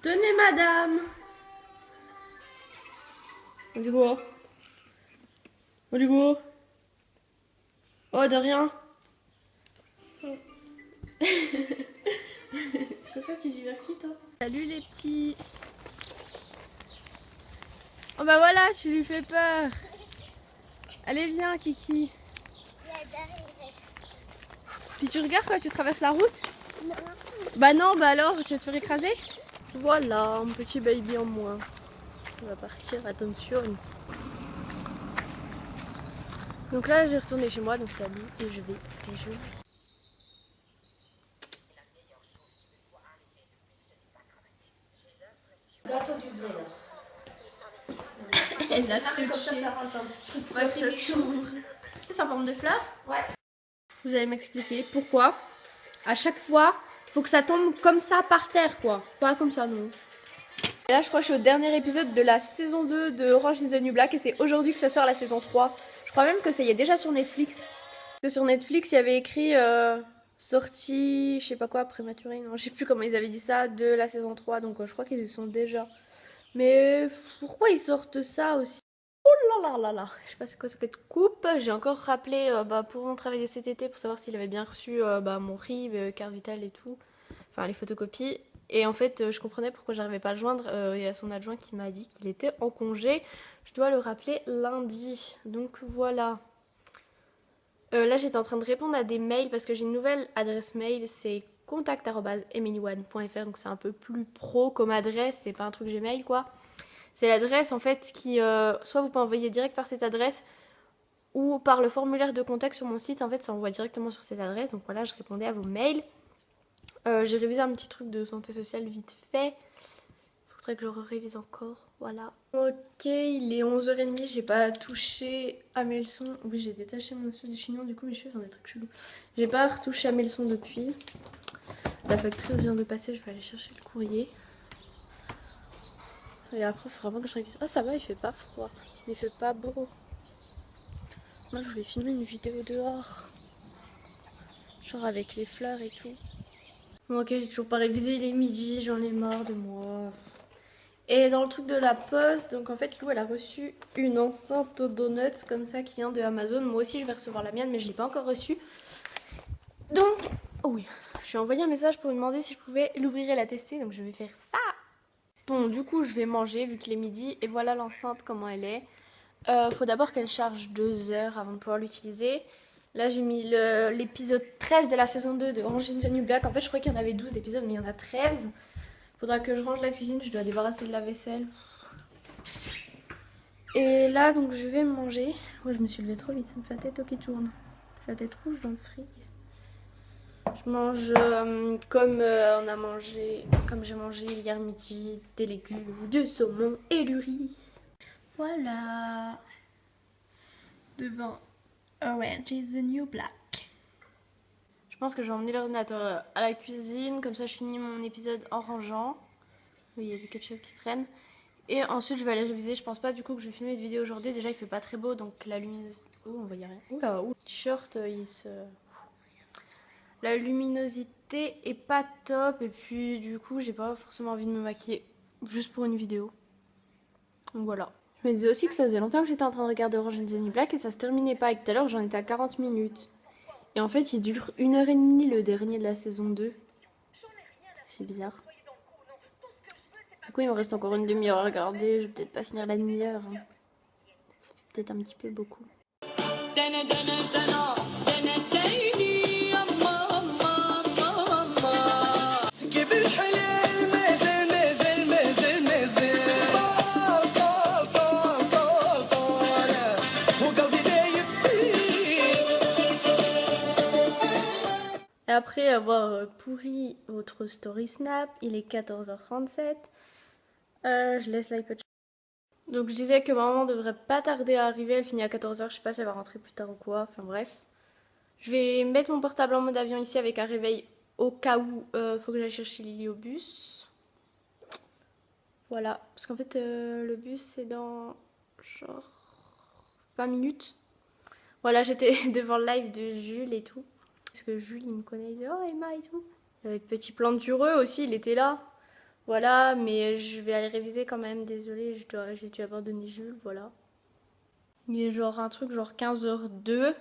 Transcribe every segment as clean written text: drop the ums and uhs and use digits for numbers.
Tenez madame. On dit quoi? On dit quoi? Oh de rien. C'est pour ça que tu divertis toi. Salut les petits. Oh bah voilà, tu lui fais peur. Allez viens Kiki. Puis tu regardes quand tu traverses la route? Non. Bah non, bah alors tu vas te faire écraser? Voilà, un petit baby en moins. On va partir, attention. Donc là, j'ai retourné chez moi, donc il y a lui et je vais déjeuner. Gâteau du blé là. Elle l'a Comme ça, scotché. ça rentre un petit truc. Ouais, ça s'ouvre. C'est en forme de fleur? Ouais. Vous allez m'expliquer pourquoi à chaque fois, faut que ça tombe comme ça par terre, quoi. Pas comme ça, non. Et là, je crois que je suis au dernier épisode de la saison 2 de Orange is the New Black et c'est aujourd'hui que ça sort la saison 3. Je crois même que ça y est déjà sur Netflix. Parce que sur Netflix, il y avait écrit sortie, je sais pas quoi, prématurée, non, je sais plus comment ils avaient dit ça, de la saison 3, donc je crois qu'ils y sont déjà. Mais pourquoi ils sortent ça aussi? Oh là là là là, je sais pas c'est quoi cette coupe. J'ai encore rappelé pour mon travail de cet été pour savoir s'il avait bien reçu mon RIB, carte vitale et tout, enfin les photocopies. Et en fait, je comprenais pourquoi j'arrivais pas à le joindre. Il y a son adjoint qui m'a dit qu'il était en congé. Je dois le rappeler lundi. Donc voilà. Là, j'étais en train de répondre à des mails parce que j'ai une nouvelle adresse mail. C'est contact@emilyone.fr. Donc c'est un peu plus pro comme adresse. C'est pas un truc Gmail quoi. C'est l'adresse en fait qui... soit vous pouvez envoyer direct par cette adresse ou par le formulaire de contact sur mon site. En fait, ça envoie directement sur cette adresse. Donc voilà, je répondais à vos mails. J'ai révisé un petit truc de santé sociale vite fait. Faudrait que je révise encore. Voilà. Ok, il est 11h30. J'ai pas touché à mes leçons. Oui, j'ai détaché mon espèce de chignon. Du coup, mes cheveux font des trucs chelous. J'ai pas retouché à mes leçons depuis. La factrice vient de passer. Je vais aller chercher le courrier. Et après, il faut vraiment que je révise. Ah, ça va, il fait pas froid. Mais il fait pas beau. Moi, je voulais filmer une vidéo dehors. Genre avec les fleurs et tout. Bon, ok, j'ai toujours pas révisé. Il est midi, j'en ai marre de moi. Et dans le truc de la poste, donc en fait, Lou, elle a reçu une enceinte aux donuts comme ça qui vient de Amazon. Moi aussi, je vais recevoir la mienne, mais je l'ai pas encore reçue. Donc, oh oui, je lui ai envoyé un message pour lui demander si je pouvais l'ouvrir et la tester. Donc, je vais faire ça. Bon, du coup, je vais manger vu qu'il est midi. Et voilà l'enceinte, comment elle est. Faut d'abord qu'elle charge 2 heures avant de pouvoir l'utiliser. Là, j'ai mis l'épisode 13 de la saison 2 de Orange is the New Black. En fait, je croyais qu'il y en avait 12 d'épisodes, mais il y en a 13. Faudra que je range la cuisine, je dois débarrasser de la vaisselle. Et là, donc, je vais manger. Ouais, je me suis levée trop vite, ça me fait la tête qui tourne. J'ai la tête rouge dans le frigo. Je mange comme j'ai mangé hier midi, des légumes, du saumon et du riz. Voilà. Devant Orange is the New Black. Je pense que je vais emmener l'ordinateur à la cuisine, comme ça je finis mon épisode en rangeant. Oui, il y a du ketchup qui traîne. Et ensuite je vais aller réviser. Je pense pas du coup que je vais filmer une vidéo aujourd'hui. Déjà il fait pas très beau, donc la luminosité... Oh, on voyait rien. Oula, le t-shirt la luminosité est pas top. Et puis du coup j'ai pas forcément envie de me maquiller juste pour une vidéo. Donc voilà. Je me disais aussi que ça faisait longtemps que j'étais en train de regarder Orange is the New Black et ça se terminait pas. Et tout à l'heure j'en étais à 40 minutes. Et en fait il dure 1h30 le dernier de la saison 2. C'est bizarre. Du coup il me reste encore une demi-heure à regarder. Je vais peut-être pas finir la demi-heure. C'est peut-être un petit peu beaucoup. Et après avoir pourri votre story snap, il est 14h37. Je laisse l'iPod. Donc je disais que ma maman devrait pas tarder à arriver, elle finit à 14h, je sais pas si elle va rentrer plus tard ou quoi, enfin bref. Je vais mettre mon portable en mode avion ici avec un réveil au cas où faut que j'aille chercher Lily au bus. Voilà, parce qu'en fait le bus c'est dans genre 20 minutes. Voilà, j'étais devant le live de Jules et tout. Parce que Jules il me connaît, il disait oh Emma et tout. Avec Petit Plan de Dureux aussi, il était là. Voilà, mais je vais aller réviser quand même, désolée, j'ai dû abandonner Jules, voilà. Il est genre un truc genre 15h02.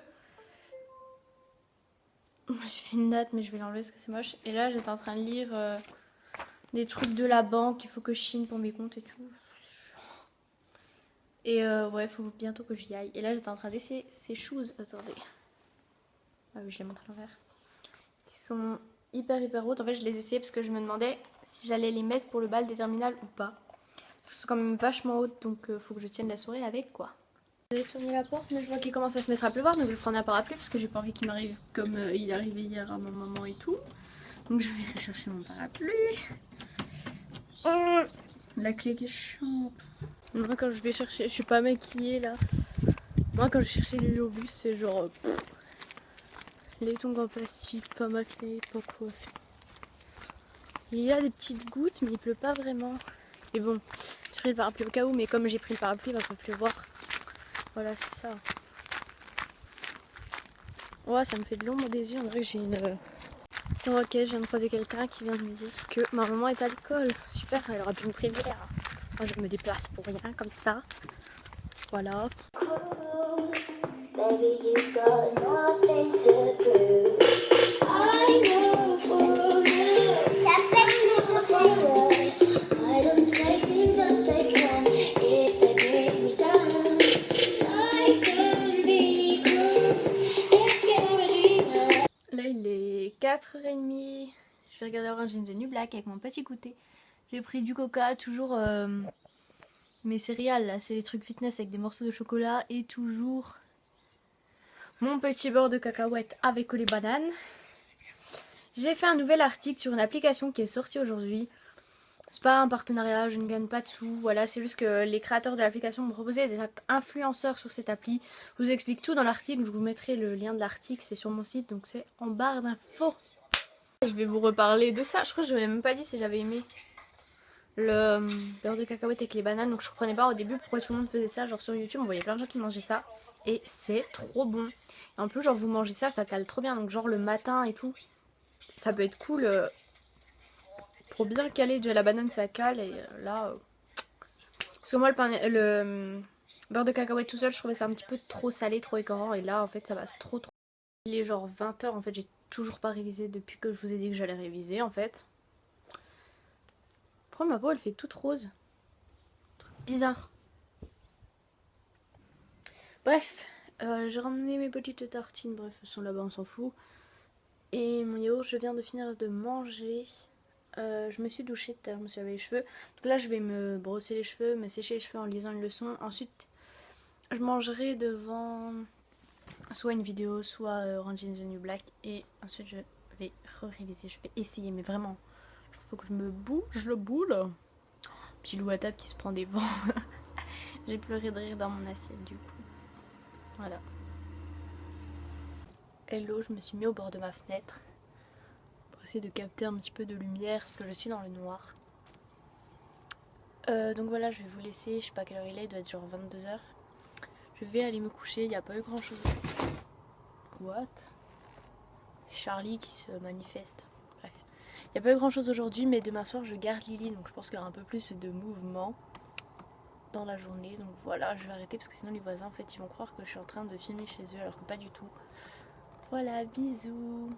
J'ai fait une note, mais je vais l'enlever parce que c'est moche. Et là, j'étais en train de lire des trucs de la banque, il faut que je signe pour mes comptes et tout. Et ouais, il faut bientôt que j'y aille. Et là, j'étais en train d'essayer ces choses. Attendez. Ah oui, je les montre à l'envers. Qui sont hyper hautes. En fait, je les essayais parce que je me demandais si j'allais les mettre pour le bal des terminales ou pas. Parce qu'elles sont quand même vachement hautes, donc faut que je tienne la soirée avec, quoi. J'ai fermé la porte, mais je vois qu'il commence à se mettre à pleuvoir, donc je vais prendre un parapluie parce que j'ai pas envie qu'il m'arrive comme il est arrivé hier à ma maman et tout. Donc je vais rechercher mon parapluie. Oh, la clé qui est chiante. Moi quand je vais chercher, je suis pas maquillée là. Moi quand je cherchais les bus, c'est genre les tongs en plastique, pas maquillée, pas coiffée. Il y a des petites gouttes, mais il pleut pas vraiment. Et bon, j'ai pris le parapluie au cas où, mais comme j'ai pris le parapluie, il va pas pleuvoir. Voilà, c'est ça. Ouais, ça me fait de l'ombre des yeux. On dirait que j'ai une. Oh, ok, je viens de croiser quelqu'un qui vient de me dire que ma maman est à l'école. Super, elle aurait pu me prévenir. Moi, je me déplace pour rien, comme ça. Voilà. Baby, you got nothing to prove. I know for you. Ça fait I don't take things as they come. If they break me down, life could be cruel. If you're a dreamer. Là, il est 4h30. Je vais regarder Orange is the New Black avec mon petit goûter. J'ai pris du coca, toujours mes céréales, là, c'est les trucs fitness avec des morceaux de chocolat et toujours mon petit beurre de cacahuète avec les bananes. J'ai fait un nouvel article sur une application qui est sortie aujourd'hui. C'est pas un partenariat, je ne gagne pas de sous, voilà, c'est juste que les créateurs de l'application m'ont proposé d'être influenceurs sur cette appli. Je vous explique tout dans l'article, je vous mettrai le lien de l'article, c'est sur mon site, donc c'est en barre d'infos. Je vais vous reparler de ça, je crois que je n'avais même pas dit si j'avais aimé le beurre de cacahuète avec les bananes, donc je comprenais pas au début pourquoi tout le monde faisait ça, genre sur YouTube on voyait plein de gens qui mangeaient ça, et c'est trop bon. Et en plus genre vous mangez ça, ça cale trop bien, donc genre le matin et tout, ça peut être cool pour bien caler. Déjà la banane ça cale, et là... Parce que moi le beurre de cacahuète tout seul, je trouvais ça un petit peu trop salé, trop écœurant, et là en fait ça passe trop. Il est genre 20h, en fait j'ai toujours pas révisé depuis que je vous ai dit que j'allais réviser en fait. Pourquoi ma peau elle fait toute rose? Truc bizarre. Bref, j'ai ramené mes petites tartines, bref, elles sont là-bas, on s'en fout. Et mon yaourt, je viens de finir de manger. Je me suis douchée tout à l'heure, je me suis lavé les cheveux. Donc là, je vais me brosser les cheveux, me sécher les cheveux en lisant une leçon. Ensuite, je mangerai devant soit une vidéo, soit Orange is the New Black. Et ensuite, je vais réviser, je vais essayer, mais vraiment, il faut que je me bouge le boule. Petit loup à table qui se prend des vents. J'ai pleuré de rire dans mon assiette du coup. Voilà. Hello, je me suis mis au bord de ma fenêtre pour essayer de capter un petit peu de lumière parce que je suis dans le noir. Donc voilà, je vais vous laisser, je sais pas à quelle heure il doit être genre 22h. Je vais aller me coucher, il n'y a pas eu grand chose. What? Charlie qui se manifeste. Bref. Il n'y a pas eu grand chose aujourd'hui, mais demain soir je garde Lily, donc je pense qu'il y aura un peu plus de mouvement dans la journée. Donc voilà, je vais arrêter parce que sinon les voisins en fait ils vont croire que je suis en train de filmer chez eux alors que pas du tout. Voilà, bisous.